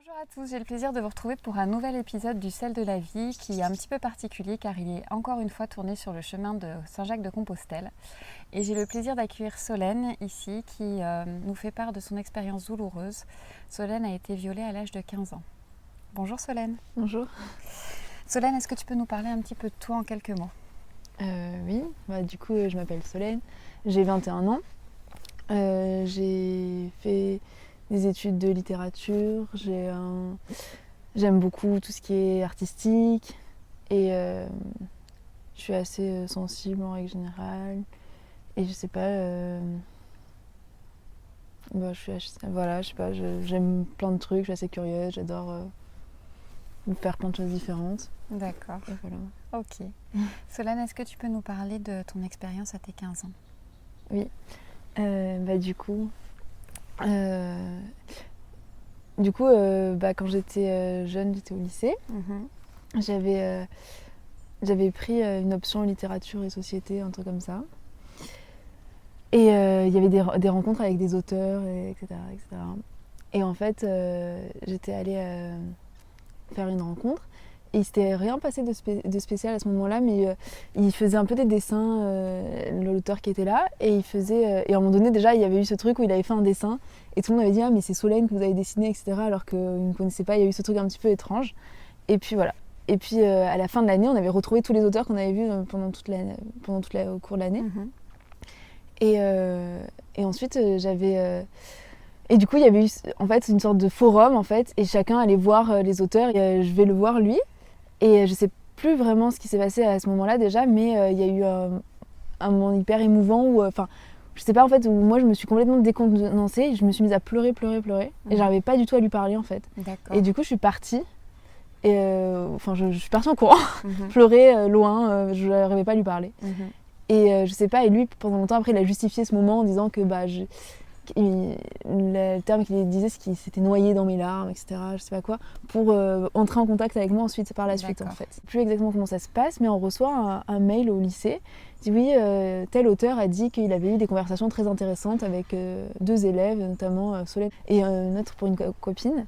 Bonjour à tous, j'ai le plaisir de vous retrouver pour un nouvel épisode du Sel de la Vie qui est un petit peu particulier car il est encore une fois tourné sur le chemin de Saint-Jacques-de-Compostelle. Et j'ai le plaisir d'accueillir Solène ici qui nous fait part de son expérience douloureuse. Solène a été violée à l'âge de 15 ans. Bonjour Solène. Bonjour. Solène, est-ce que tu peux nous parler un petit peu de toi en quelques mots ? Oui, du coup je m'appelle Solène, j'ai 21 ans. J'ai fait des études de littérature, j'aime beaucoup tout ce qui est artistique et je suis assez sensible en règle générale. Et je sais pas, j'aime plein de trucs, je suis assez curieuse, j'adore faire plein de choses différentes. D'accord. Et voilà. Ok. Solène, est-ce que tu peux nous parler de ton expérience à tes 15 ans ? Oui. Quand j'étais jeune, j'étais au lycée. J'avais pris une option littérature et société, un truc comme ça. Et il y avait des rencontres avec des auteurs, etc., etc. Et en fait, j'étais allée faire une rencontre. Et il s'était rien passé de spécial à ce moment-là, mais il faisait un peu des dessins, l'auteur qui était là. Et il faisait. Et à un moment donné, déjà, il y avait eu ce truc où il avait fait un dessin. Et tout le monde avait dit « Ah, mais c'est Solène que vous avez dessiné, etc. » Alors qu'il ne me connaissait pas. Il y a eu ce truc un petit peu étrange. Et puis voilà. Et puis à la fin de l'année, on avait retrouvé tous les auteurs qu'on avait vus au cours de l'année. Et ensuite, j'avais. Et du coup, il y avait eu en fait une sorte de forum, en fait, et chacun allait voir les auteurs. Et, je vais le voir lui. Et je sais plus vraiment ce qui s'est passé à ce moment-là déjà, mais il y a eu un moment hyper émouvant où, je sais pas en fait, où moi je me suis complètement décontenancée et je me suis mise à pleurer. Et j'arrivais pas du tout à lui parler en fait. D'accord. Et du coup, je suis partie. Et je suis partie en courant, pleurer loin, je n'arrivais pas à lui parler. Et je sais pas, et lui, pendant longtemps après, il a justifié ce moment en disant que le terme qu'il disait, c'est qu'il s'était noyé dans mes larmes, etc. Je sais pas quoi, pour entrer en contact avec moi ensuite, par la suite en fait. Je sais plus exactement comment ça se passe, mais on reçoit un mail au lycée. Il dit oui, tel auteur a dit qu'il avait eu des conversations très intéressantes avec deux élèves, notamment Solène et une autre pour une copine.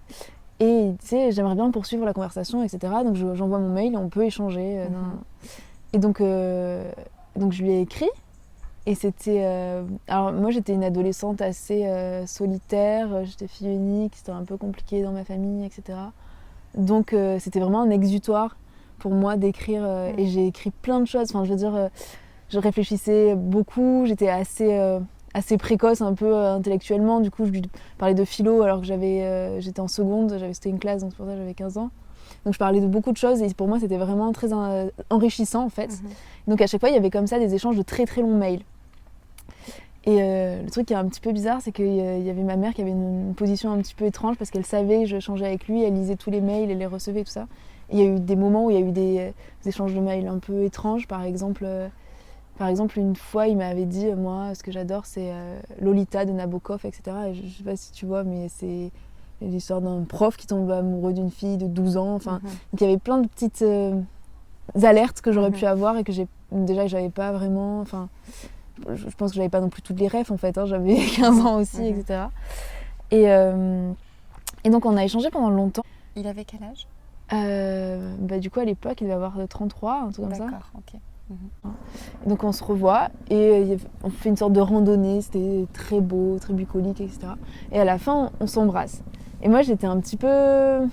Et il disait j'aimerais bien poursuivre la conversation, etc. Donc j'envoie mon mail et on peut échanger. Et donc je lui ai écrit. Et c'était. Alors, moi, j'étais une adolescente assez solitaire, j'étais fille unique, c'était un peu compliqué dans ma famille, etc. Donc, c'était vraiment un exutoire pour moi d'écrire. Et j'ai écrit plein de choses. Enfin, je veux dire, je réfléchissais beaucoup, j'étais assez précoce un peu intellectuellement. Du coup, je lui parlais de philo alors que j'étais en seconde, c'était une classe, donc c'est pour ça que j'avais 15 ans. Donc, je parlais de beaucoup de choses et pour moi, c'était vraiment très enrichissant en fait. Donc, à chaque fois, il y avait comme ça des échanges de très très longs mails. Et le truc qui est un petit peu bizarre, c'est qu'il y avait ma mère qui avait une position un petit peu étrange parce qu'elle savait que je changeais avec lui, elle lisait tous les mails, elle les recevait et tout ça. Et il y a eu des moments où il y a eu des échanges de mails un peu étranges. Par exemple, une fois, il m'avait dit, moi, ce que j'adore, c'est Lolita de Nabokov, etc. Et je sais pas si tu vois, mais c'est l'histoire d'un prof qui tombe amoureux d'une fille de 12 ans. Donc il y avait plein de petites alertes que j'aurais pu avoir et que j'avais pas vraiment... Je pense que j'avais pas non plus toutes les refs en fait, j'avais 15 ans aussi, etc. Et donc on a échangé pendant longtemps. Il avait quel âge ? Du coup à l'époque il devait avoir 33, un truc comme ça. D'accord, ok. Et donc on se revoit et on fait une sorte de randonnée, c'était très beau, très bucolique, etc. Et à la fin on s'embrasse. Et moi j'étais un petit peu...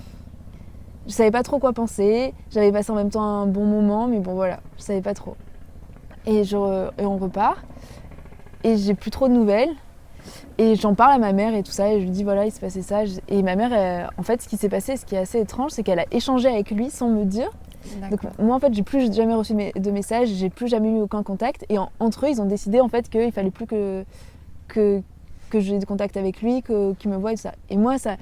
Je savais pas trop quoi penser, j'avais passé en même temps un bon moment, mais bon voilà, je savais pas trop. Et on repart. Et j'ai plus trop de nouvelles. Et j'en parle à ma mère et tout ça. Et je lui dis voilà, il s'est passé ça. Et ma mère, en fait, ce qui s'est passé, ce qui est assez étrange, c'est qu'elle a échangé avec lui sans me dire. Donc moi, en fait, j'ai plus jamais reçu de messages. J'ai plus jamais eu aucun contact. Et entre eux, ils ont décidé en fait qu'il fallait plus que j'ai des contacts avec lui, qu'il me voie et tout ça. Et moi, ça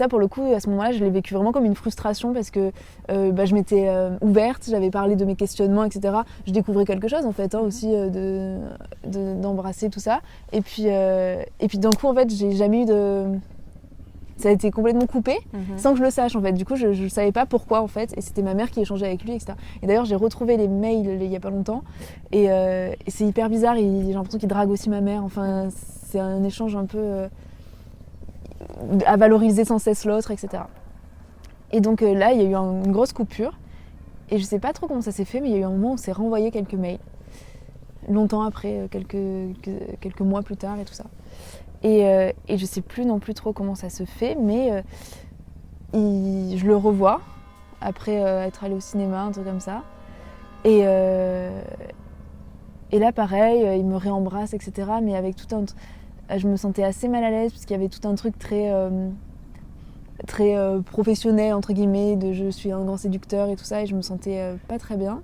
pour le coup, à ce moment-là, je l'ai vécu vraiment comme une frustration parce que je m'étais ouverte, j'avais parlé de mes questionnements, etc. Je découvrais quelque chose en fait, aussi d'embrasser tout ça. Et puis d'un coup, en fait, j'ai jamais eu de... Ça a été complètement coupé sans que je le sache en fait. Du coup, je ne savais pas pourquoi en fait. Et c'était ma mère qui échangeait avec lui, etc. Et d'ailleurs, j'ai retrouvé les mails il y a pas longtemps. Et c'est hyper bizarre. J'ai l'impression qu'il drague aussi ma mère. Enfin, c'est un échange un peu à valoriser sans cesse l'autre, etc. Et donc là, il y a eu une grosse coupure. Et je sais pas trop comment ça s'est fait, mais il y a eu un moment où on s'est renvoyé quelques mails. Longtemps après, quelques mois plus tard et tout ça. Et je sais plus non plus trop comment ça se fait, mais je le revois après être allé au cinéma, un truc comme ça. Et là, pareil, il me réembrasse, etc. Mais avec tout un... Je me sentais assez mal à l'aise parce qu'il y avait tout un truc très professionnel, entre guillemets, de je suis un grand séducteur et tout ça, et je me sentais pas très bien.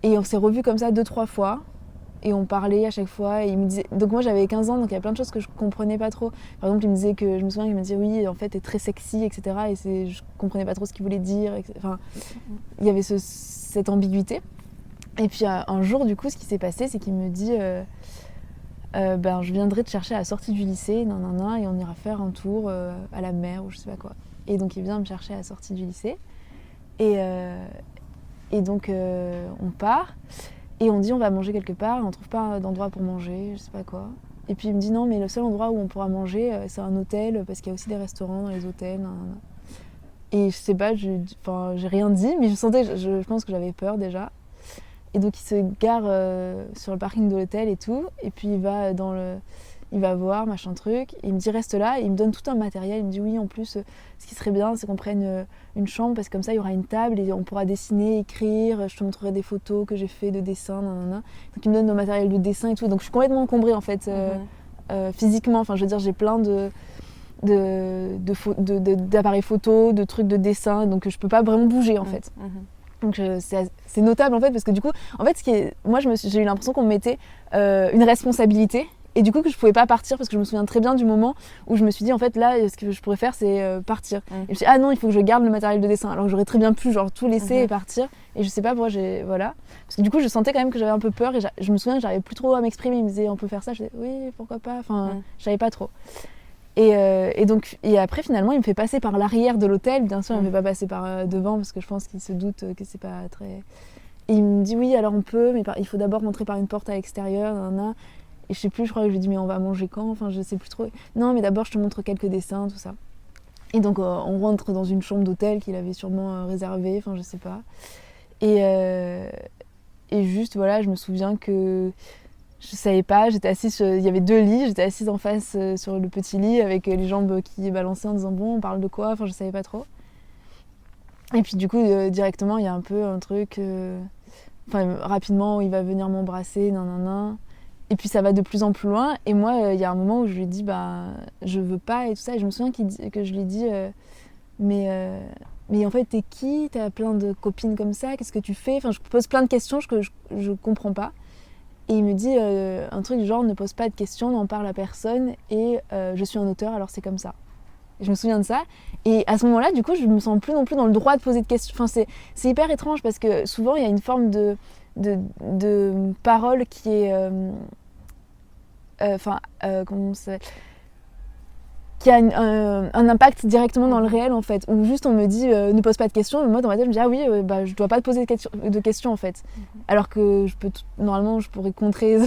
Et on s'est revus comme ça 2-3 fois. Et on parlait à chaque fois, et il me disait... Donc moi j'avais 15 ans, donc il y a plein de choses que je comprenais pas trop. Par exemple, il me disait que... Je me souviens qu'il me disait oui, en fait, t'es très sexy, etc. Et je comprenais pas trop ce qu'il voulait dire. Enfin, il y avait cette ambiguïté. Et puis un jour, du coup, ce qui s'est passé, c'est qu'il me dit je viendrai te chercher à la sortie du lycée, et on ira faire un tour à la mer, ou je sais pas quoi. Et donc il vient me chercher à la sortie du lycée. Et donc on part. Et on dit on va manger quelque part, et on trouve pas d'endroit pour manger, je sais pas quoi. Et puis il me dit non, mais le seul endroit où on pourra manger, c'est un hôtel, parce qu'il y a aussi des restaurants dans les hôtels. Et je sais pas, j'ai rien dit, mais je pense que j'avais peur déjà. Et donc il se gare sur le parking de l'hôtel et tout, et puis il va voir, machin truc, et il me dit reste là, et il me donne tout un matériel, il me dit oui, en plus, ce qui serait bien, c'est qu'on prenne une chambre, parce que comme ça, il y aura une table, et on pourra dessiner, écrire, je te montrerai des photos que j'ai fait de dessin, Donc il me donne le matériel de dessin et tout, donc je suis complètement encombrée en fait, physiquement, enfin je veux dire, j'ai plein d'appareils photo, de trucs de dessin, donc je peux pas vraiment bouger en fait. Donc c'est notable en fait, parce que du coup, en fait, moi j'ai eu l'impression qu'on me mettait une responsabilité, et du coup que je pouvais pas partir, parce que je me souviens très bien du moment où je me suis dit en fait là, ce que je pourrais faire, c'est partir. Et je me suis dit ah non, il faut que je garde le matériel de dessin, alors que j'aurais très bien pu genre tout laisser et partir. Et je sais pas pourquoi voilà, parce que du coup je sentais quand même que j'avais un peu peur, et je me souviens que j'arrivais plus trop à m'exprimer. Il me disait on peut faire ça, je disais oui pourquoi pas, enfin je savais pas trop. Et après finalement il me fait passer par l'arrière de l'hôtel, bien sûr il me fait pas passer par devant, parce que je pense qu'il se doute que c'est pas très... Et il me dit oui alors on peut, mais il faut d'abord rentrer par une porte à l'extérieur, et je sais plus, je crois que je lui dis mais on va manger quand, enfin je sais plus trop. Non mais d'abord je te montre quelques dessins, tout ça. Et donc on rentre dans une chambre d'hôtel qu'il avait sûrement réservée, enfin je sais pas. Et juste voilà, je me souviens que je savais pas, j'étais assise, il y avait 2 lits, j'étais assise en face sur le petit lit avec les jambes qui balançaient en disant bon on parle de quoi, enfin je savais pas trop. Et puis du coup directement il y a un peu un truc, rapidement il va venir m'embrasser, et puis ça va de plus en plus loin, et moi il y a un moment où je lui dis je veux pas et tout ça, et je me souviens que je lui dis mais en fait t'es qui, t'as plein de copines comme ça, qu'est-ce que tu fais, enfin je pose plein de questions que je comprends pas. Et il me dit un truc du genre ne pose pas de questions, n'en parle à personne, et je suis un auteur alors c'est comme ça. Et je me souviens de ça, et à ce moment-là du coup je me sens plus non plus dans le droit de poser de questions. Enfin c'est hyper étrange, parce que souvent il y a une forme de parole qui est comment ça, qui a un impact directement dans le réel en fait, où juste on me dit ne pose pas de questions, mais moi dans ma tête je me dis ah oui je dois pas te poser de questions en fait, alors que normalement je pourrais contrer,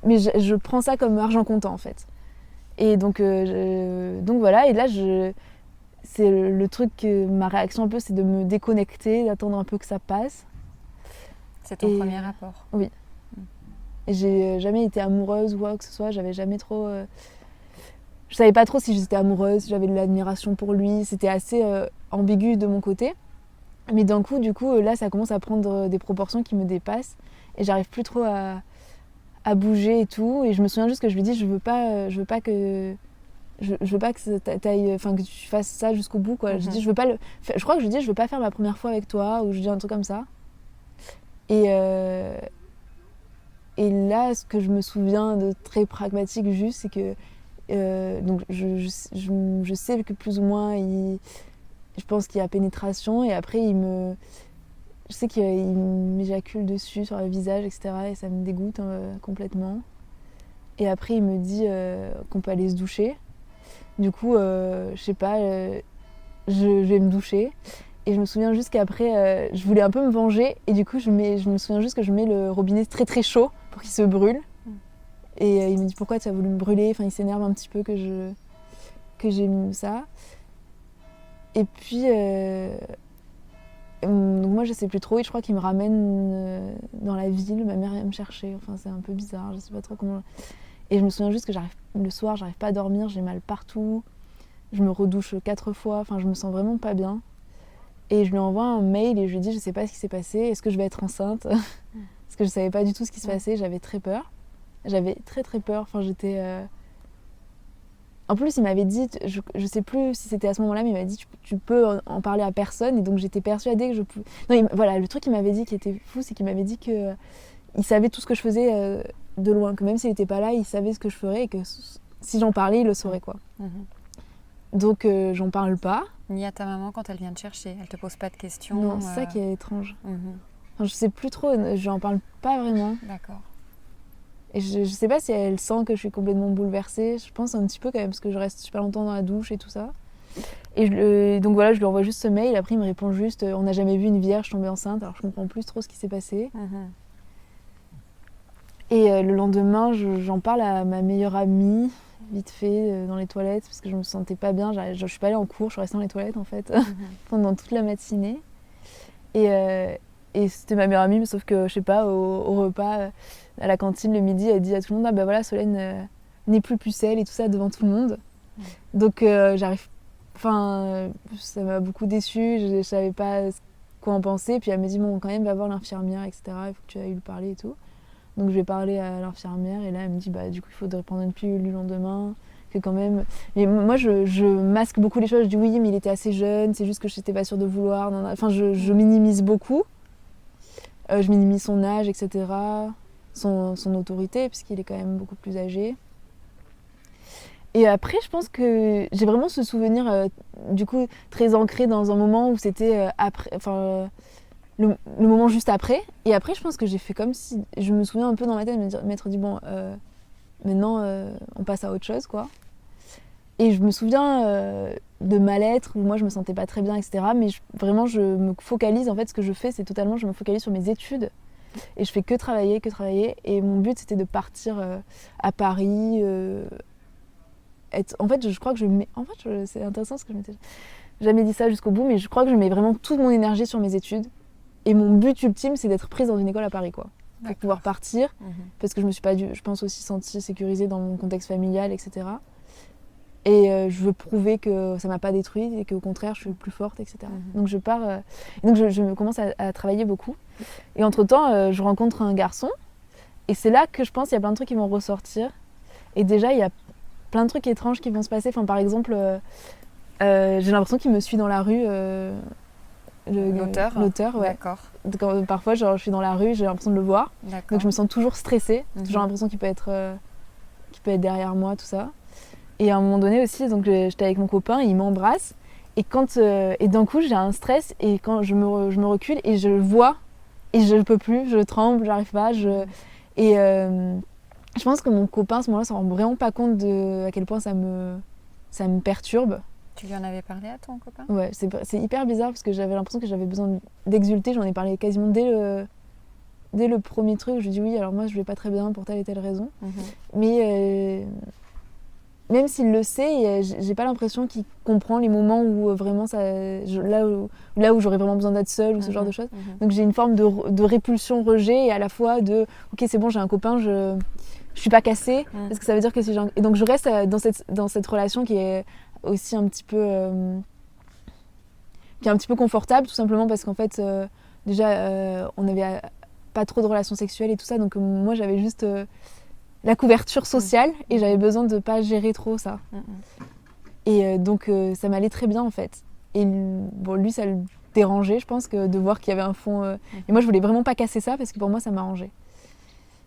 mais je prends ça comme argent comptant en fait. Et donc voilà, et là c'est le truc, ma réaction un peu, c'est de me déconnecter, d'attendre un peu que ça passe. C'est ton premier rapport? Oui. Et j'ai jamais été amoureuse ou quoi que ce soit, j'avais jamais trop... Je savais pas trop si j'étais amoureuse, si j'avais de l'admiration pour lui, c'était assez ambigu de mon côté. Mais d'un coup, là, ça commence à prendre des proportions qui me dépassent, et j'arrive plus trop à bouger et tout. Et je me souviens juste que je lui dis, je veux pas que que tu fasses ça jusqu'au bout, quoi. Je dis, je crois que je lui dis, je veux pas faire ma première fois avec toi, ou je dis un truc comme ça. Et là, ce que je me souviens de très pragmatique juste, c'est que donc je sais que plus ou moins je pense qu'il y a pénétration, et après je sais qu'il m'éjacule dessus sur le visage, etc., et ça me dégoûte complètement. Et après il me dit qu'on peut aller se doucher. Du coup je sais pas, je vais me doucher, et je me souviens juste qu'après je voulais un peu me venger, et du coup je me souviens juste que je mets le robinet très très chaud pour qu'il se brûle. Et il me dit pourquoi tu as voulu me brûler, enfin il s'énerve un petit peu que j'ai mis ça. Et puis, donc moi je sais plus trop, et je crois qu'il me ramène dans la ville, ma mère vient me chercher, enfin c'est un peu bizarre, je sais pas trop comment. Et je me souviens juste que le soir, j'arrive pas à dormir, j'ai mal partout, je me redouche 4 fois, enfin je me sens vraiment pas bien. Et je lui envoie un mail et je lui dis je sais pas ce qui s'est passé, est-ce que je vais être enceinte? Parce que je savais pas du tout ce qui se passait, j'avais très peur. J'avais très très peur, enfin j'étais... En plus il m'avait dit, je sais plus si c'était à ce moment-là, mais il m'avait dit tu peux en parler à personne, et donc j'étais persuadée que je pouvais... Non, voilà, le truc qu'il m'avait dit qui était fou, c'est qu'il m'avait dit que il savait tout ce que je faisais de loin, que même s'il était pas là, il savait ce que je ferais et que si j'en parlais, il le saurait quoi. Donc j'en parle pas. Ni à ta maman quand elle vient te chercher, elle te pose pas de questions. Non, c'est ça qui est étrange. Enfin, je sais plus trop, j'en parle pas vraiment. D'accord. Et je sais pas si elle sent que je suis complètement bouleversée, je pense un petit peu quand même, parce que je reste super longtemps dans la douche et tout ça. Et donc voilà, je lui envoie juste ce mail, après il me répond juste on n'a jamais vu une vierge tomber enceinte, alors je comprends plus trop ce qui s'est passé. Et le lendemain, j'en parle à ma meilleure amie, vite fait, dans les toilettes, parce que je me sentais pas bien. Je suis pas allée en cours, je suis restée dans les toilettes en fait, pendant toute la matinée. Et c'était ma meilleure amie, mais sauf que, je sais pas, au repas, à la cantine, le midi, elle dit à tout le monde, ah bah voilà, Solène n'est plus pucelle et tout ça devant tout le monde. Donc j'arrive... Enfin, ça m'a beaucoup déçue, je savais pas quoi en penser. Puis elle me dit, bon, quand même, va voir l'infirmière, etc. Il faut que tu ailles lui parler et tout. Donc je vais parler à l'infirmière et là elle me dit, bah du coup il faudrait prendre une pilule du lendemain. Que quand même... Mais moi je masque beaucoup les choses, je dis oui mais il était assez jeune, c'est juste que je n'étais pas sûre de vouloir. Enfin je minimise beaucoup. Je minimise son âge, etc. Son autorité, puisqu'il est quand même beaucoup plus âgé. Et après, je pense que j'ai vraiment ce souvenir, du coup, très ancré dans un moment où c'était après, le moment juste après. Et après, je pense que j'ai fait comme si... Je me souviens un peu dans ma tête de m'être dit, bon, maintenant, on passe à autre chose, quoi. Et je me souviens de mal-être, où moi, je me sentais pas très bien, etc. Mais vraiment, je me focalise, en fait, ce que je fais, c'est totalement, je me focalise sur mes études. Et je fais que travailler. Et mon but, c'était de partir à Paris, en fait, je crois que je mets... En fait, c'est intéressant ce que je m'étais jamais dit ça jusqu'au bout, mais je crois que je mets vraiment toute mon énergie sur mes études. Et mon but ultime, c'est d'être prise dans une école à Paris, quoi. Pour pouvoir partir, parce que je me suis pas, je pense, aussi sentie sécurisée dans mon contexte familial, etc. Et je veux prouver que ça m'a pas détruite et qu'au contraire, je suis plus forte, etc. Donc je pars... Et donc je commence à travailler beaucoup. Et entre-temps, je rencontre un garçon. Et c'est là que je pense qu'il y a plein de trucs qui vont ressortir. Et déjà, il y a plein de trucs étranges qui vont se passer. Enfin, par exemple, j'ai l'impression qu'il me suit dans la rue. L'auteur, ouais. D'accord. Donc, parfois, genre, je suis dans la rue, j'ai l'impression de le voir. D'accord. Donc je me sens toujours stressée. Toujours l'impression qu'il peut être derrière moi, tout ça. Et à un moment donné aussi, donc j'étais avec mon copain, il m'embrasse. Et d'un coup, j'ai un stress. Et quand je me recule et je le vois, et je ne peux plus, je tremble, j'arrive pas. Et je pense que mon copain, à ce moment-là, ne s'en rend vraiment pas compte à quel point ça me perturbe. Tu lui en avais parlé à ton copain ? Ouais, c'est hyper bizarre parce que j'avais l'impression que j'avais besoin d'exulter. J'en ai parlé quasiment dès le premier truc. Je lui ai dit oui, alors moi je vais pas très bien pour telle et telle raison. Mais même s'il le sait, j'ai pas l'impression qu'il comprend les moments où vraiment là où j'aurais vraiment besoin d'être seule ou ce genre de choses. Donc j'ai une forme de répulsion, rejet, et à la fois de ok, c'est bon, j'ai un copain, je suis pas cassée, parce que ça veut dire que si j'ai et donc je reste dans cette relation qui est aussi un petit peu confortable, tout simplement parce qu'en fait déjà on n'avait pas trop de relations sexuelles et tout ça, donc moi j'avais juste la couverture sociale et j'avais besoin de pas gérer trop ça. Et donc ça m'allait très bien en fait. Et bon, lui ça le dérangeait, je pense, que de voir qu'il y avait un fond. Et moi je voulais vraiment pas casser ça parce que pour moi ça m'arrangeait.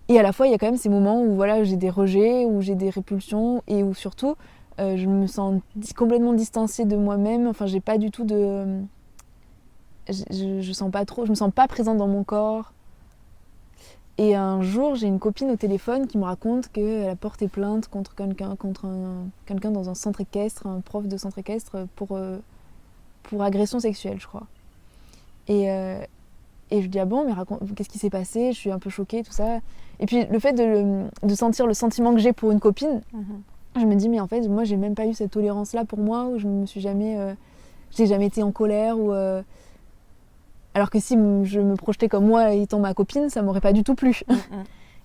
Et à la fois il y a quand même ces moments où voilà, j'ai des rejets, où j'ai des répulsions et où surtout je me sens complètement distanciée de moi-même. Enfin j'ai pas du tout de... Je sens pas trop, je me sens pas présente dans mon corps. Et un jour, j'ai une copine au téléphone qui me raconte qu'elle a porté plainte contre quelqu'un dans un centre équestre, un prof de centre équestre, pour agression sexuelle, je crois. Et je lui dis ah bon, mais qu'est-ce qui s'est passé ? Je suis un peu choquée, tout ça. Et puis le fait de sentir le sentiment que j'ai pour une copine, je me dis mais en fait, moi j'ai même pas eu cette tolérance-là pour moi, où je me suis jamais... j'ai jamais été en colère ou alors que si je me projetais comme moi étant ma copine, ça m'aurait pas du tout plu.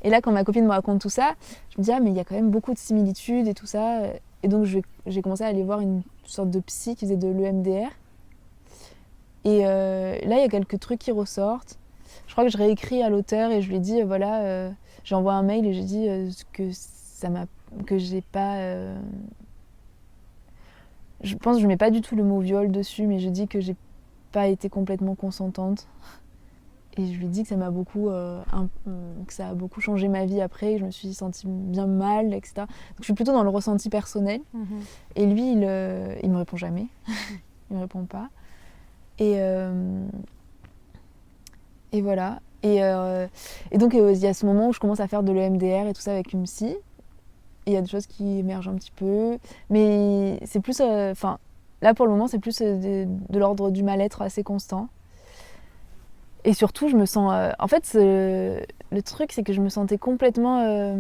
Et là, quand ma copine me raconte tout ça, je me dis mais il y a quand même beaucoup de similitudes et tout ça. Et donc j'ai commencé à aller voir une sorte de psy qui faisait de l'EMDR. Et là, il y a quelques trucs qui ressortent. Je crois que je réécris à l'auteur et je lui ai dit j'ai envoyé un mail et j'ai dit que j'ai pas. Je pense que je mets pas du tout le mot viol dessus, mais je dis que j'ai pas été complètement consentante. Et je lui ai dit que ça m'a beaucoup, que ça a beaucoup changé ma vie après, que je me suis sentie bien mal, etc. Donc je suis plutôt dans le ressenti personnel. Et lui, il me répond jamais. Il me répond pas. Et voilà. Et donc il y a ce moment où je commence à faire de l'EMDR et tout ça avec une psy. Et il y a des choses qui émergent un petit peu. Mais c'est plus... là, pour le moment, c'est plus de l'ordre du mal-être assez constant. Et surtout, je me sens... en fait, le truc, c'est que je me sentais complètement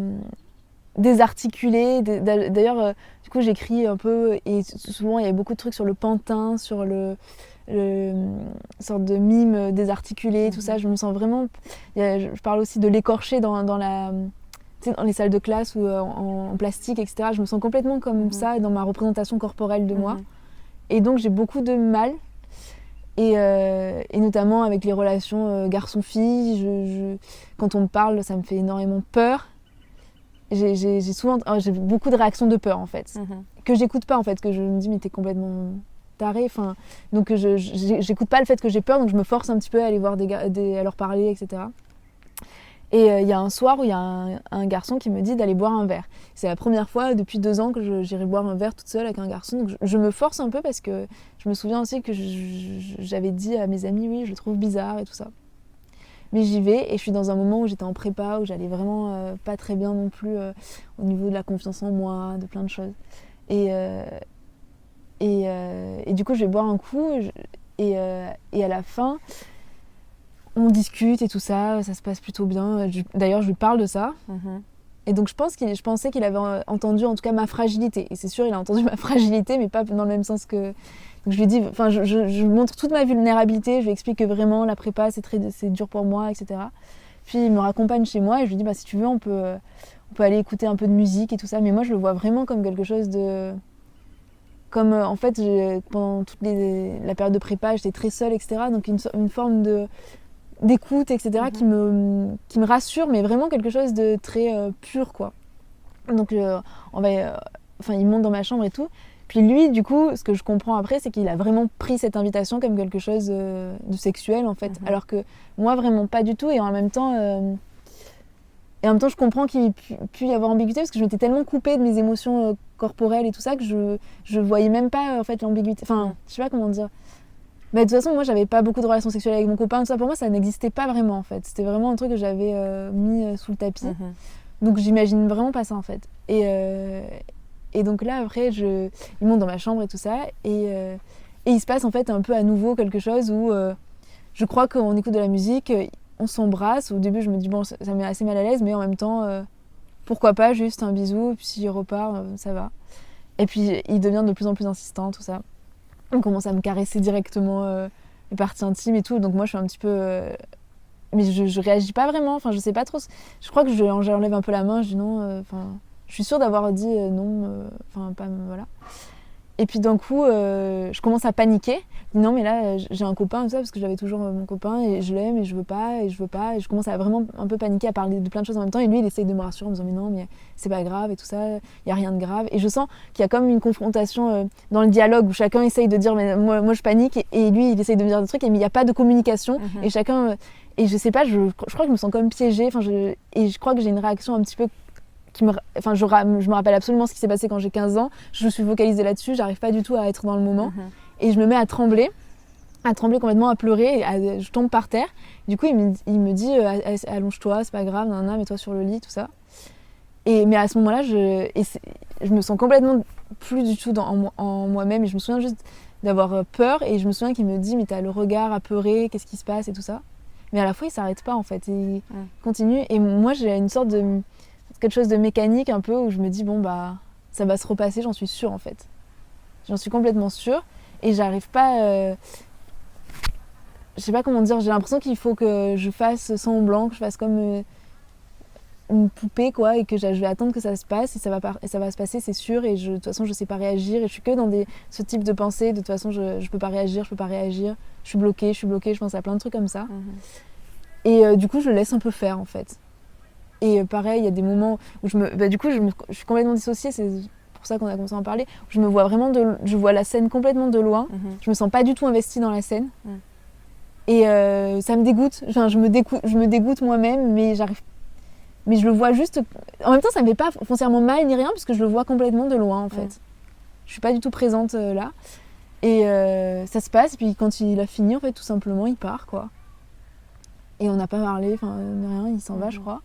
désarticulée. D'ailleurs, du coup, j'écris un peu... Et souvent, il y avait beaucoup de trucs sur le pantin, sur le sorte de mime désarticulé, tout ça. Je me sens vraiment... Je parle aussi de l'écorché dans les salles de classe ou en plastique, etc. Je me sens complètement comme ça dans ma représentation corporelle de moi. Et donc, j'ai beaucoup de mal. Et notamment avec les relations garçon-fille, quand on me parle, ça me fait énormément peur. J'ai beaucoup de réactions de peur en fait, que j'écoute pas en fait, que je me dis mais t'es complètement taré. Donc j'écoute pas le fait que j'ai peur, donc je me force un petit peu à aller voir à leur parler, etc. Et il y a un soir où il y a un garçon qui me dit d'aller boire un verre. C'est la première fois depuis 2 ans que j'irai boire un verre toute seule avec un garçon. Donc je me force un peu parce que je me souviens aussi que j'avais dit à mes amis, oui, je le trouve bizarre et tout ça. Mais j'y vais et je suis dans un moment où j'étais en prépa, où j'allais vraiment pas très bien non plus au niveau de la confiance en moi, de plein de choses. Et du coup, je vais boire un coup et à la fin... On discute et tout ça, ça se passe plutôt bien. D'ailleurs, je lui parle de ça. Et donc, je pensais qu'il avait entendu en tout cas ma fragilité. Et c'est sûr, il a entendu ma fragilité, mais pas dans le même sens que... Donc, je lui dis, je montre toute ma vulnérabilité, je lui explique que vraiment, la prépa, c'est dur pour moi, etc. Puis, il me raccompagne chez moi et je lui dis, si tu veux, on peut aller écouter un peu de musique et tout ça. Mais moi, je le vois vraiment comme quelque chose de... Comme, en fait, pendant toute la période de prépa, j'étais très seule, etc. Donc, une forme d'écoute, etc., qui me rassure, mais vraiment quelque chose de très pur, quoi. Donc, il monte dans ma chambre et tout. Puis lui, du coup, ce que je comprends après, c'est qu'il a vraiment pris cette invitation comme quelque chose de sexuel, en fait. Alors que moi, vraiment pas du tout. Et en même temps, je comprends qu'il puisse y avoir ambiguïté, parce que je m'étais tellement coupée de mes émotions corporelles et tout ça, que je voyais même pas, en fait, l'ambiguïté. Enfin, je sais pas comment dire. Mais de toute façon, moi, j'avais pas beaucoup de relations sexuelles avec mon copain. Tout ça, pour moi, ça n'existait pas vraiment, en fait. C'était vraiment un truc que j'avais mis sous le tapis. Donc, j'imagine vraiment pas ça, en fait. Et donc là, après, il monte dans ma chambre et tout ça. Et il se passe, en fait, un peu à nouveau quelque chose où je crois qu'on écoute de la musique, on s'embrasse. Au début, je me dis, bon, ça me met assez mal à l'aise, mais en même temps, pourquoi pas, juste un bisou. Et puis, s'il repart, ça va. Et puis, il devient de plus en plus insistant, tout ça. On commence à me caresser directement les parties intimes et tout, donc moi je suis un petit peu... mais je réagis pas vraiment, enfin je sais pas trop... Je crois que j'enlève un peu la main, je dis non, je suis sûre d'avoir dit non, pas... Voilà. Et puis d'un coup, je commence à paniquer. Je dis non mais là j'ai un copain et tout ça, parce que j'avais toujours mon copain et je l'aime et je veux pas. Et je commence à vraiment un peu paniquer, à parler de plein de choses en même temps. Et lui il essaye de me rassurer en me disant mais non, mais c'est pas grave et tout ça, il y a rien de grave. Et je sens qu'il y a comme une confrontation dans le dialogue où chacun essaye de dire mais moi je panique, et lui il essaye de me dire des trucs, mais il n'y a pas de communication. Et chacun... et je sais pas, je crois que je me sens comme piégée. Et je crois que j'ai une réaction un petit peu... je me rappelle absolument ce qui s'est passé quand j'ai 15 ans. Je suis focalisée là-dessus, j'arrive pas du tout à être dans le moment. Et je me mets à trembler complètement, à pleurer, et je tombe par terre. Du coup, il me dit allonge-toi, c'est pas grave, mets-toi sur le lit, tout ça. Mais à ce moment-là, je me sens complètement plus du tout en moi-même, et je me souviens juste d'avoir peur, et je me souviens qu'il me dit mais t'as le regard apeuré, qu'est-ce qui se passe et tout ça. Mais à la fois, il s'arrête pas en fait, il continue. Et moi, j'ai une sorte de... quelque chose de mécanique un peu, où je me dis bon ça va se repasser, j'en suis sûre en fait. J'en suis complètement sûre. et j'arrive pas... je sais pas comment dire, j'ai l'impression qu'il faut que je fasse semblant, que je fasse comme une poupée quoi, et que je vais attendre que ça se passe et ça va se passer, c'est sûr, et de toute façon je sais pas réagir, et je suis que dans ce type de pensée, de toute façon je peux pas réagir, je suis bloquée, je pense à plein de trucs comme ça. Et du coup je laisse un peu faire en fait. Et pareil, il y a des moments où du coup je suis complètement dissociée, c'est pour ça qu'on a commencé à en parler, où je me vois vraiment, je vois la scène complètement de loin, je me sens pas du tout investie dans la scène. Et ça me dégoûte, enfin, je me dégoûte moi-même, mais je le vois juste... En même temps, ça me fait pas foncièrement mal ni rien, puisque je le vois complètement de loin, en fait. Je suis pas du tout présente là. Et ça se passe, et puis quand il a fini, en fait, tout simplement, il part, quoi. Et on n'a pas parlé, enfin, rien, il s'en va, je crois.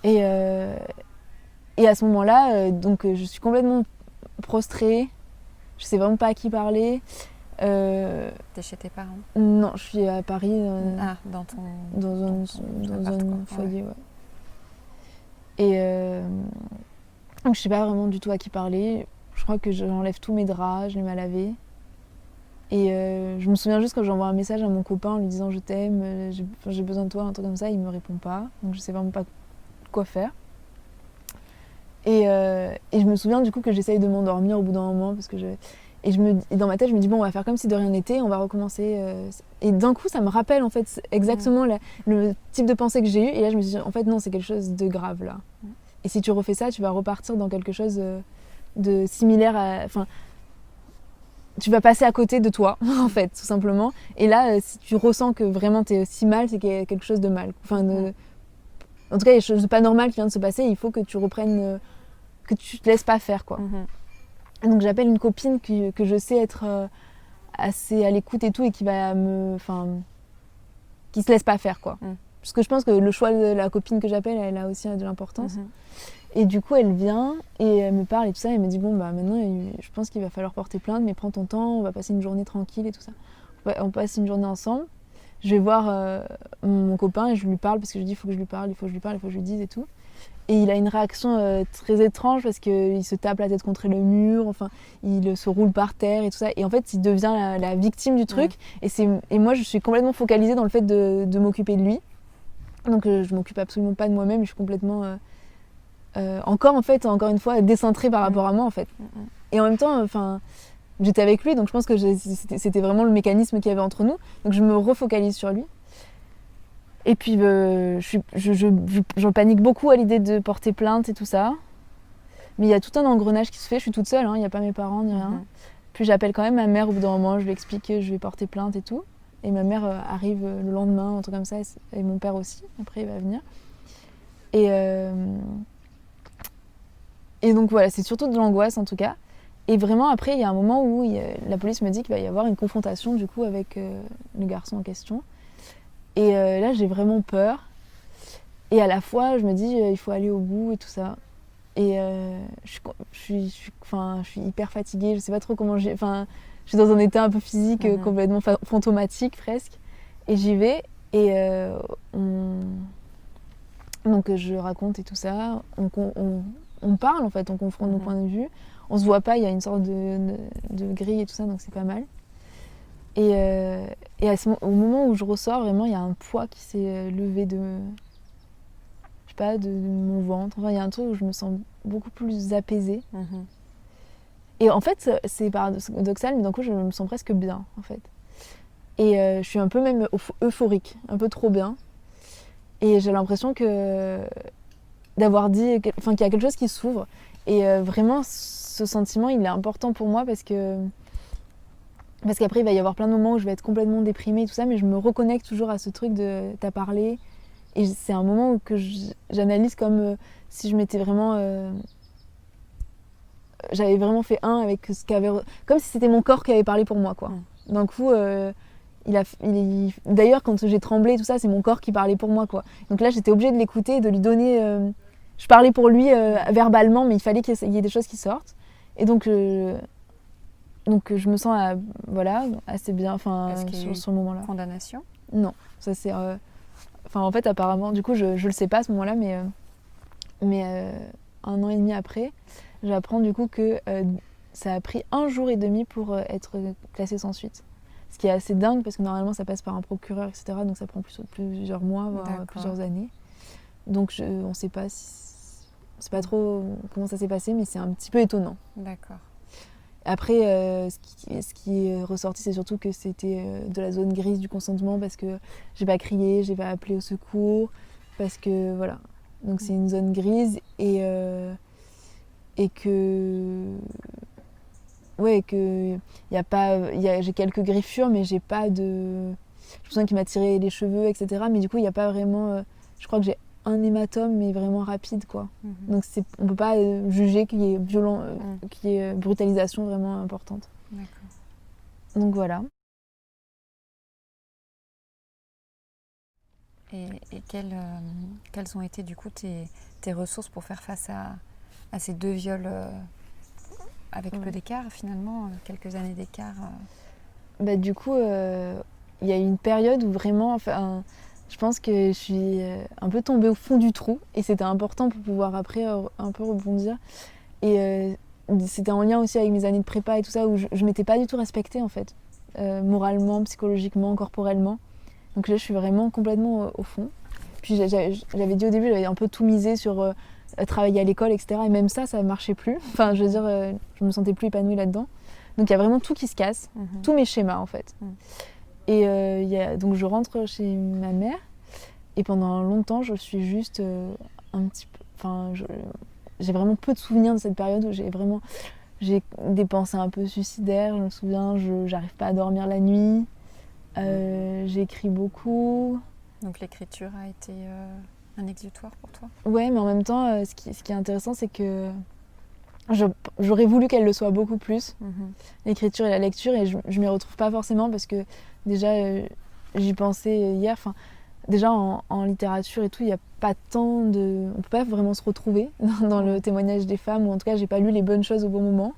Et à ce moment-là, donc, je suis complètement prostrée. Je sais vraiment pas à qui parler. T'es chez tes parents? Non, je suis à Paris. Dans un foyer, ouais. Et donc je sais pas vraiment du tout à qui parler. Je crois que j'enlève tous mes draps, je les mets à laver. Et je me souviens juste quand j'envoie un message à mon copain en lui disant je t'aime, j'ai besoin de toi, un truc comme ça, il me répond pas. Donc je sais vraiment pas quoi faire. Et je me souviens du coup que j'essaye de m'endormir au bout d'un moment parce que et dans ma tête je me dis bon, on va faire comme si de rien n'était, on va recommencer. Et d'un coup ça me rappelle en fait exactement le type de pensée que j'ai eu, et là je me dis en fait non, c'est quelque chose de grave là. Et si tu refais ça, tu vas repartir dans quelque chose de similaire à... Enfin, tu vas passer à côté de toi, en fait, tout simplement. Et là, si tu ressens que vraiment t'es si mal, c'est qu'il y a quelque chose de mal. Enfin, en tout cas, il y a quelque chose de pas normal qui vient de se passer, il faut que tu reprennes... que tu te laisses pas faire, quoi. Et donc j'appelle une copine que je sais être assez à l'écoute et tout, et qui va qui se laisse pas faire, quoi. Parce que je pense que le choix de la copine que j'appelle, elle a aussi de l'importance. Et du coup, elle vient et elle me parle et tout ça. Elle me dit bon, bah maintenant, je pense qu'il va falloir porter plainte, mais prends ton temps, on va passer une journée tranquille et tout ça. On passe une journée ensemble. Je vais voir mon copain et je lui parle parce que je dis il faut que je lui parle, il faut que je lui dise et tout. Et il a une réaction très étrange parce qu'il se tape la tête contre le mur, enfin, il se roule par terre et tout ça. Et en fait, il devient la victime du truc. Et moi, je suis complètement focalisée dans le fait de m'occuper de lui. Donc, je m'occupe absolument pas de moi-même. Je suis complètement, encore une fois, décentrée par rapport à moi, en fait. Et en même temps, j'étais avec lui, donc je pense que c'était vraiment le mécanisme qu'il y avait entre nous. Donc, je me refocalise sur lui. Et puis je panique beaucoup à l'idée de porter plainte et tout ça. Mais il y a tout un engrenage qui se fait, je suis toute seule, il n'y a pas mes parents ni rien. Puis j'appelle quand même ma mère au bout d'un moment, je lui explique que je vais porter plainte et tout. Et ma mère arrive le lendemain, un truc comme ça, et mon père aussi, après il va venir. Et donc voilà, c'est surtout de l'angoisse en tout cas. Et vraiment après, il y a un moment où la police me dit qu'il va y avoir une confrontation du coup avec le garçon en question. Et là, j'ai vraiment peur. Et à la fois, je me dis, il faut aller au bout et tout ça. Et je suis hyper fatiguée. Je sais pas trop comment je suis dans un état un peu physique, complètement fantomatique presque. Et j'y vais. Et donc je raconte et tout ça. On parle en fait, on confronte nos points de vue. On se voit pas, il y a une sorte de grille et tout ça, donc c'est pas mal. Et au moment où je ressors, vraiment, il y a un poids qui s'est levé de mon ventre. Enfin, il y a un truc où je me sens beaucoup plus apaisée. Et en fait, c'est paradoxal, mais d'un coup, je me sens presque bien, en fait. Et je suis un peu même euphorique, un peu trop bien. Et j'ai l'impression d'avoir dit qu'il y a quelque chose qui s'ouvre. Et vraiment, ce sentiment, il est important pour moi parce qu'après, il va y avoir plein de moments où je vais être complètement déprimée et tout ça, mais je me reconnecte toujours à ce truc de t'as parlé. Et c'est un moment que j'analyse comme si je m'étais vraiment... j'avais vraiment fait un avec ce qu'avait... Comme si c'était mon corps qui avait parlé pour moi, quoi. D'un coup, d'ailleurs, quand j'ai tremblé, tout ça, c'est mon corps qui parlait pour moi, quoi. Donc là, j'étais obligée de l'écouter et de lui donner... Je parlais pour lui verbalement, mais il fallait qu'il y ait des choses qui sortent. Et donc je me sens assez bien sur ce moment-là. Condamnation ? Non, ça c'est... en fait, apparemment, du coup, je le sais pas à ce moment-là, mais 1 an et demi après, j'apprends du coup que ça a pris 1 jour et demi pour être classé sans suite. Ce qui est assez dingue parce que normalement ça passe par un procureur, etc. Donc ça prend plusieurs mois, voire plusieurs années. Donc on ne sait pas trop comment ça s'est passé, mais c'est un petit peu étonnant. D'accord. Après, ce qui est ressorti, c'est surtout que c'était de la zone grise du consentement parce que j'ai pas crié, j'ai pas appelé au secours, parce que voilà. Donc c'est une zone grise et que j'ai quelques griffures, mais j'ai pas de. Je sens qu'il m'a tiré les cheveux, etc. Mais du coup, il n'y a pas vraiment. Je crois que j'ai un hématome, mais vraiment rapide, quoi. Donc on peut pas juger qu'il y ait qu'il y ait brutalisation vraiment importante. D'accord. Donc voilà. Et quelles ont été du coup tes ressources pour faire face à ces 2 viols avec peu d'écart finalement, quelques années d'écart Du coup, il y a eu une période où vraiment, je pense que je suis un peu tombée au fond du trou et c'était important pour pouvoir après un peu rebondir. Et c'était en lien aussi avec mes années de prépa et tout ça où je m'étais pas du tout respectée en fait, moralement, psychologiquement, corporellement. Donc là, je suis vraiment complètement au fond. Puis j'avais dit au début, j'avais un peu tout misé sur travailler à l'école, etc. Et même ça ne marchait plus. Enfin, je veux dire, je me sentais plus épanouie là-dedans. Donc il y a vraiment tout qui se casse, tous mes schémas en fait. Et donc je rentre chez ma mère et pendant longtemps, je suis juste un petit peu... Enfin, j'ai vraiment peu de souvenirs de cette période où j'ai des pensées un peu suicidaires. Je me souviens, j'arrive pas à dormir la nuit. J'écris beaucoup. Donc l'écriture a été un exutoire pour toi ? Ouais, mais en même temps, ce qui est intéressant, c'est que j'aurais voulu qu'elle le soit beaucoup plus, l'écriture et la lecture, et je m'y retrouve pas forcément parce que déjà, j'y pensais hier. Enfin, déjà en littérature et tout, il n'y a pas tant de... On peut pas vraiment se retrouver dans le témoignage des femmes, ou en tout cas, j'ai pas lu les bonnes choses au bon moment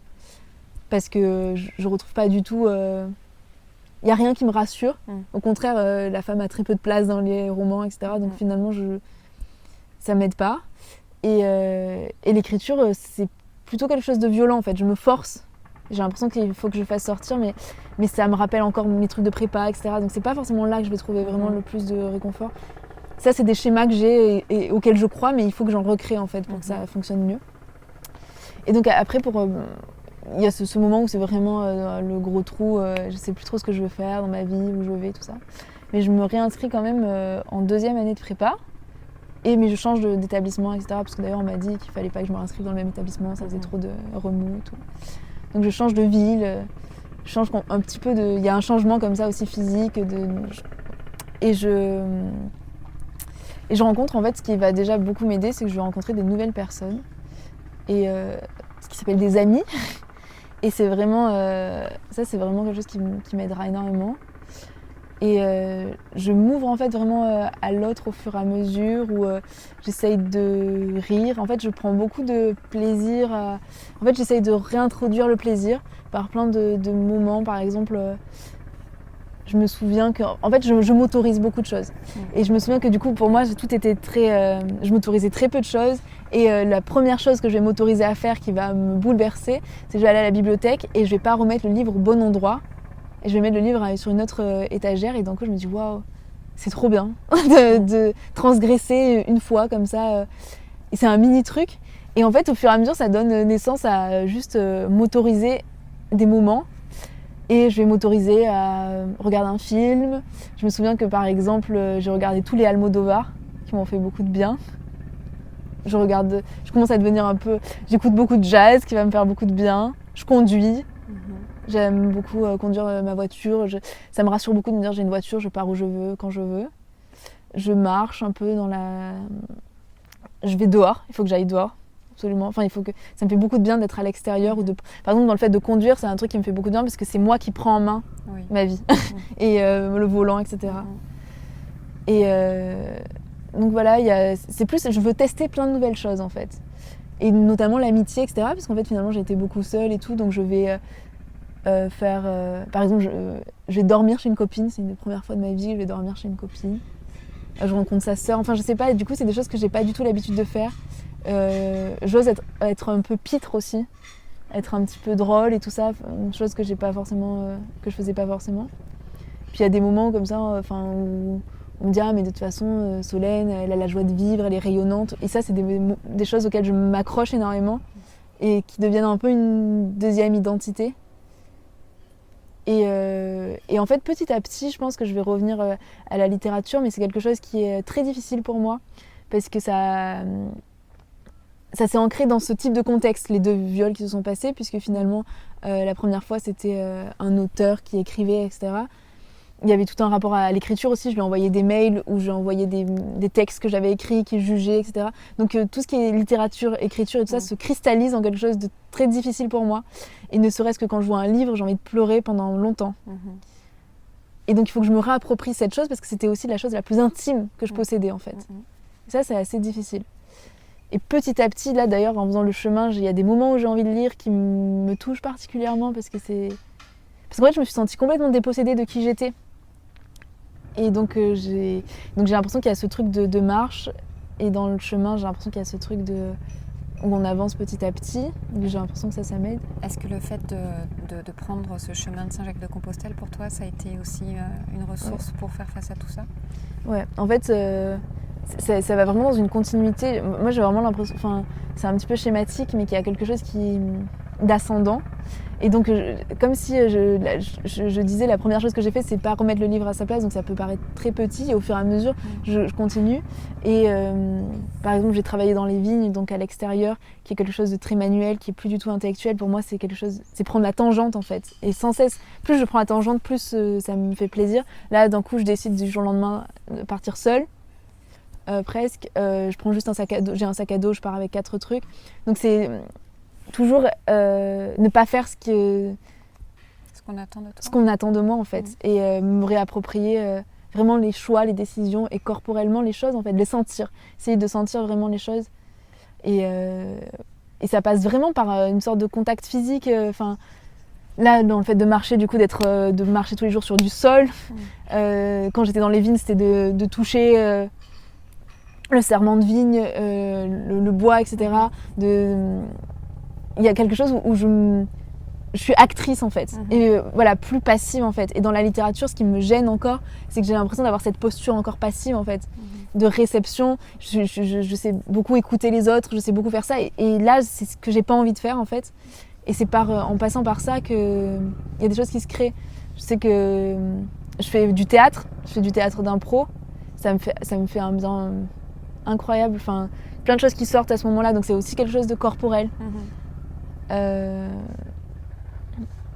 parce que je retrouve pas du tout... Il n'y a rien qui me rassure. Au contraire, la femme a très peu de place dans les romans, etc. Donc finalement, ça ne m'aide pas. Et l'écriture, c'est plutôt quelque chose de violent, en fait. Je me force. J'ai l'impression qu'il faut que je fasse sortir, mais ça me rappelle encore mes trucs de prépa, etc. Donc c'est pas forcément là que je vais trouver vraiment le plus de réconfort. Ça, c'est des schémas que j'ai et auxquels je crois, mais il faut que j'en recrée, en fait, pour que ça fonctionne mieux. Et donc après, il y a ce moment où c'est vraiment le gros trou, je sais plus trop ce que je veux faire dans ma vie, où je vais, tout ça. Mais je me réinscris quand même en 2e année de prépa, mais je change d'établissement, etc. Parce que d'ailleurs on m'a dit qu'il fallait pas que je me réinscrive dans le même établissement, ça faisait trop de remous et tout. Donc je change de ville, je change un petit peu de... Il y a un changement comme ça aussi physique, et je rencontre, en fait, ce qui va déjà beaucoup m'aider, c'est que je vais rencontrer des nouvelles personnes, et ce qui s'appelle des amis. Et c'est vraiment, ça c'est vraiment quelque chose qui m'aidera énormément. Et je m'ouvre en fait vraiment à l'autre au fur et à mesure, où j'essaye de rire. En fait, je prends beaucoup de plaisir. En fait, j'essaye de réintroduire le plaisir par plein de moments. Par exemple, je me souviens que... En fait, je m'autorise beaucoup de choses. Et je me souviens que du coup, pour moi, tout était très... je m'autorisais très peu de choses. Et la première chose que je vais m'autoriser à faire qui va me bouleverser, c'est que je vais aller à la bibliothèque et je vais pas remettre le livre au bon endroit. Et je vais mettre le livre sur une autre étagère. Et d'un coup, je me dis, waouh, c'est trop bien de transgresser une fois comme ça. Et c'est un mini truc. Et en fait, au fur et à mesure, ça donne naissance à juste m'autoriser des moments. Et je vais m'autoriser à regarder un film. Je me souviens que par exemple, j'ai regardé tous les Almodovar qui m'ont fait beaucoup de bien. Je commence à devenir un peu... J'écoute beaucoup de jazz qui va me faire beaucoup de bien. Je conduis. J'aime beaucoup conduire ma voiture. Ça me rassure beaucoup de me dire j'ai une voiture, je pars où je veux, quand je veux. Je marche un peu je vais dehors, il faut que j'aille dehors. Absolument. Enfin, ça me fait beaucoup de bien d'être à l'extérieur. Par exemple, dans le fait de conduire, c'est un truc qui me fait beaucoup de bien parce que c'est moi qui prends en main ma vie. Et le volant, etc. Et donc voilà, c'est plus, je veux tester plein de nouvelles choses en fait. Et notamment l'amitié, etc. Parce qu'en fait, finalement, j'ai été beaucoup seule et tout. Donc je vais faire... par exemple, je vais dormir chez une copine. C'est une des premières fois de ma vie que je vais dormir chez une copine. Je rencontre sa sœur. Enfin, je sais pas. Et du coup, c'est des choses que j'ai pas du tout l'habitude de faire. J'ose être un peu pitre aussi. être un petit peu drôle et tout ça, une chose que je faisais pas forcément. Puis il y a des moments comme ça, où on me dit mais de toute façon Solène, elle a la joie de vivre, elle est rayonnante. Et ça, c'est des choses auxquelles je m'accroche énormément et qui deviennent un peu une deuxième identité. Et en fait, petit à petit, je pense que je vais revenir à la littérature, mais c'est quelque chose qui est très difficile pour moi parce que ça s'est ancré dans ce type de contexte, les 2 viols qui se sont passés, puisque finalement, la première fois, c'était un auteur qui écrivait, etc. Il y avait tout un rapport à l'écriture aussi. Je lui envoyais des mails où j'envoyais des textes que j'avais écrits, qu'il jugeait, etc. Donc tout ce qui est littérature, écriture et tout ça se cristallise en quelque chose de très difficile pour moi. Et ne serait-ce que quand je vois un livre, j'ai envie de pleurer pendant longtemps. Et donc il faut que je me réapproprie cette chose parce que c'était aussi la chose la plus intime que je possédais en fait. Et ça, c'est assez difficile. Et petit à petit, là d'ailleurs, en faisant le chemin, il y a des moments où j'ai envie de lire qui me touchent particulièrement parce qu'en fait, je me suis sentie complètement dépossédée de qui j'étais. Et donc j'ai l'impression qu'il y a ce truc de marche, et dans le chemin j'ai l'impression qu'il y a ce truc où on avance petit à petit. J'ai l'impression que ça m'aide. Est-ce que le fait de prendre ce chemin de Saint-Jacques-de-Compostelle, pour toi, ça a été aussi une ressource pour faire face à tout ça ? Ouais, en fait ça va vraiment dans une continuité. Moi j'ai vraiment l'impression, c'est un petit peu schématique, mais qu'il y a quelque chose d'ascendant. Et donc, comme si je disais, la première chose que j'ai fait, c'est pas remettre le livre à sa place, donc ça peut paraître très petit, et au fur et à mesure, je continue. Et par exemple, j'ai travaillé dans les vignes, donc à l'extérieur, qui est quelque chose de très manuel, qui est plus du tout intellectuel. Pour moi, c'est prendre la tangente en fait. Et sans cesse, plus je prends la tangente, plus ça me fait plaisir. Là, d'un coup, je décide du jour au lendemain de partir seule. Presque. Je prends juste un sac à dos, j'ai un sac à dos, je pars avec 4 trucs. Donc c'est toujours ne pas faire ce qu'on attend de moi en fait, et me réapproprier vraiment les choix, les décisions, et corporellement les choses en fait, les sentir, essayer de sentir vraiment les choses, et ça passe vraiment par une sorte de contact physique. Là, dans le fait de marcher, du coup, de marcher tous les jours sur du sol. Quand j'étais dans les vignes, c'était de toucher le serment de vigne, le bois, etc. Il y a quelque chose où je suis actrice en fait, et voilà, plus passive en fait. Et dans la littérature, ce qui me gêne encore, c'est que j'ai l'impression d'avoir cette posture encore passive en fait, de réception. Je sais beaucoup écouter les autres, je sais beaucoup faire ça, et là, c'est ce que j'ai pas envie de faire en fait. Et c'est en passant par ça qu'il y a des choses qui se créent. Je sais que je fais du théâtre d'impro, ça me fait un bien incroyable, plein de choses qui sortent à ce moment-là, donc c'est aussi quelque chose de corporel.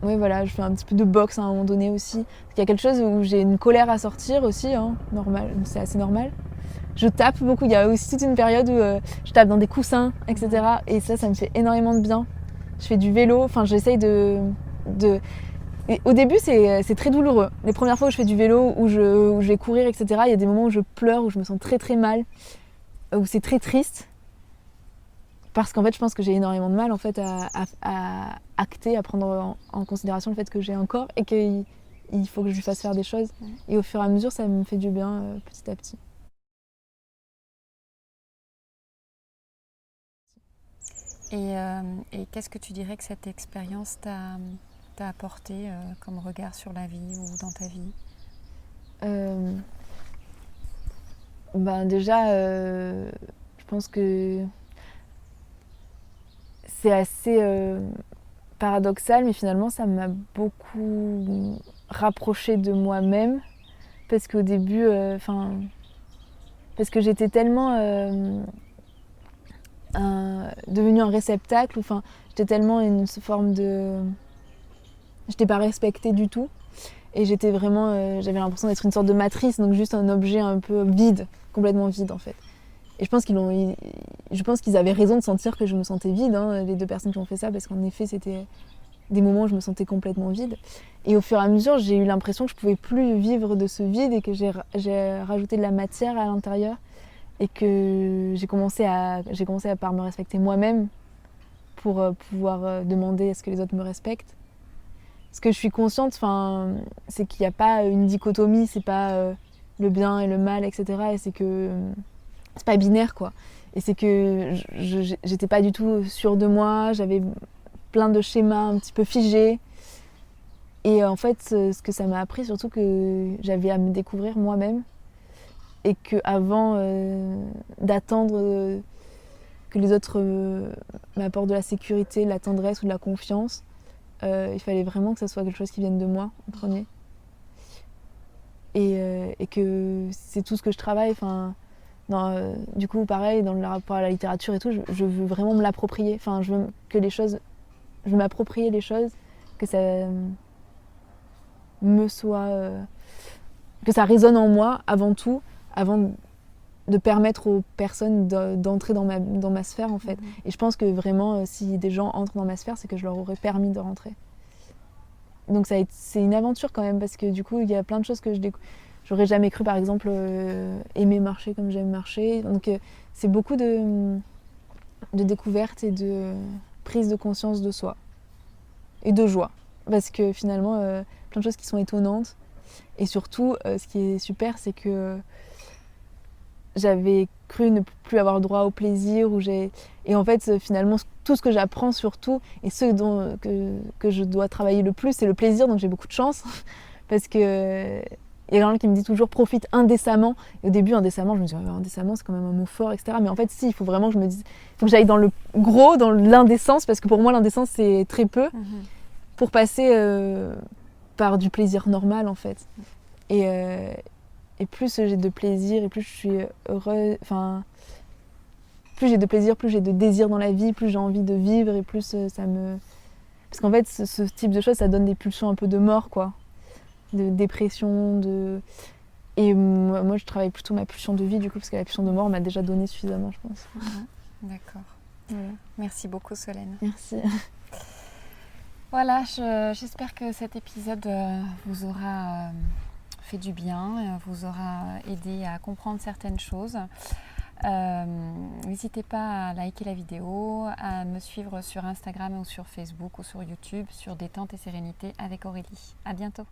Oui, voilà, je fais un petit peu de boxe à un moment donné aussi. Il y a quelque chose où j'ai une colère à sortir aussi, normal, c'est assez normal. Je tape beaucoup, il y a aussi toute une période où je tape dans des coussins, etc. Et ça me fait énormément de bien. Je fais du vélo, j'essaye de... Et au début, c'est très douloureux. Les premières fois où je fais du vélo, où je vais courir, etc., il y a des moments où je pleure, où je me sens très très mal, où c'est très triste. Parce qu'en fait, je pense que j'ai énormément de mal en fait, à acter, à prendre en considération le fait que j'ai un corps et qu'il faut que je lui fasse faire des choses. Et au fur et à mesure, ça me fait du bien petit à petit. Et qu'est-ce que tu dirais que cette expérience t'a apporté comme regard sur la vie ou dans ta vie ? Déjà, je pense que c'est assez paradoxal, mais finalement ça m'a beaucoup rapprochée de moi-même, parce qu'au début, parce que j'étais tellement devenue un réceptacle, j'étais tellement une forme de... J'étais pas respectée du tout, et j'étais vraiment, j'avais l'impression d'être une sorte de matrice, donc juste un objet un peu vide, complètement vide en fait. Et je pense qu'ils avaient raison de sentir que je me sentais vide, les 2 personnes qui ont fait ça, parce qu'en effet, c'était des moments où je me sentais complètement vide. Et au fur et à mesure, j'ai eu l'impression que je pouvais plus vivre de ce vide, et que j'ai rajouté de la matière à l'intérieur, et que j'ai commencé à par me respecter moi-même pour pouvoir demander à ce que les autres me respectent. Ce que je suis consciente, c'est qu'il n'y a pas une dichotomie, c'est pas le bien et le mal, etc. Et c'est que c'est pas binaire, quoi. Et c'est que j'étais pas du tout sûre de moi, j'avais plein de schémas un petit peu figés. Et en fait, ce que ça m'a appris, surtout que j'avais à me découvrir moi-même. Et qu'avant d'attendre que les autres m'apportent de la sécurité, de la tendresse ou de la confiance, il fallait vraiment que ça soit quelque chose qui vienne de moi en premier. Et que c'est tout ce que je travaille. Du coup, pareil, dans le rapport à la littérature et tout, je veux vraiment me l'approprier. Enfin, je veux m'approprier les choses, que ça me soit... que ça résonne en moi avant tout, avant de permettre aux personnes d'entrer dans ma sphère, en fait. Et je pense que vraiment, si des gens entrent dans ma sphère, c'est que je leur aurais permis de rentrer. Donc c'est une aventure quand même, parce que du coup, il y a plein de choses que j'aurais jamais cru, par exemple, aimer marcher comme j'aime marcher. Donc c'est beaucoup de découverte et de prise de conscience de soi. Et de joie. Parce que finalement, plein de choses qui sont étonnantes. Et surtout, ce qui est super, c'est que j'avais cru ne plus avoir le droit au plaisir. Et en fait, finalement, tout ce que j'apprends surtout, et ce que je dois travailler le plus, c'est le plaisir. Donc j'ai beaucoup de chance. Parce que il y a quelqu'un qui me dit toujours profite indécemment. Et au début, indécemment, je me dis indécemment, c'est quand même un mot fort, etc. Mais en fait, si, il faut vraiment que je me dise, il faut que j'aille dans le gros, dans l'indécence, parce que pour moi, l'indécence, c'est très peu, pour passer par du plaisir normal, en fait. Et plus j'ai de plaisir, et plus je suis heureuse, plus j'ai de plaisir, plus j'ai de désir dans la vie, plus j'ai envie de vivre, et plus ça me... Parce qu'en fait, ce type de choses, ça donne des pulsions un peu de mort, quoi. De dépression, Et moi, je travaille plutôt ma pulsion de vie, du coup, parce que la pulsion de mort m'a déjà donné suffisamment, je pense. D'accord. Voilà. Merci beaucoup, Solène. Merci. Voilà, j'espère que cet épisode vous aura fait du bien, vous aura aidé à comprendre certaines choses. N'hésitez pas à liker la vidéo, à me suivre sur Instagram ou sur Facebook ou sur YouTube sur Détente et Sérénité avec Aurélie. À bientôt.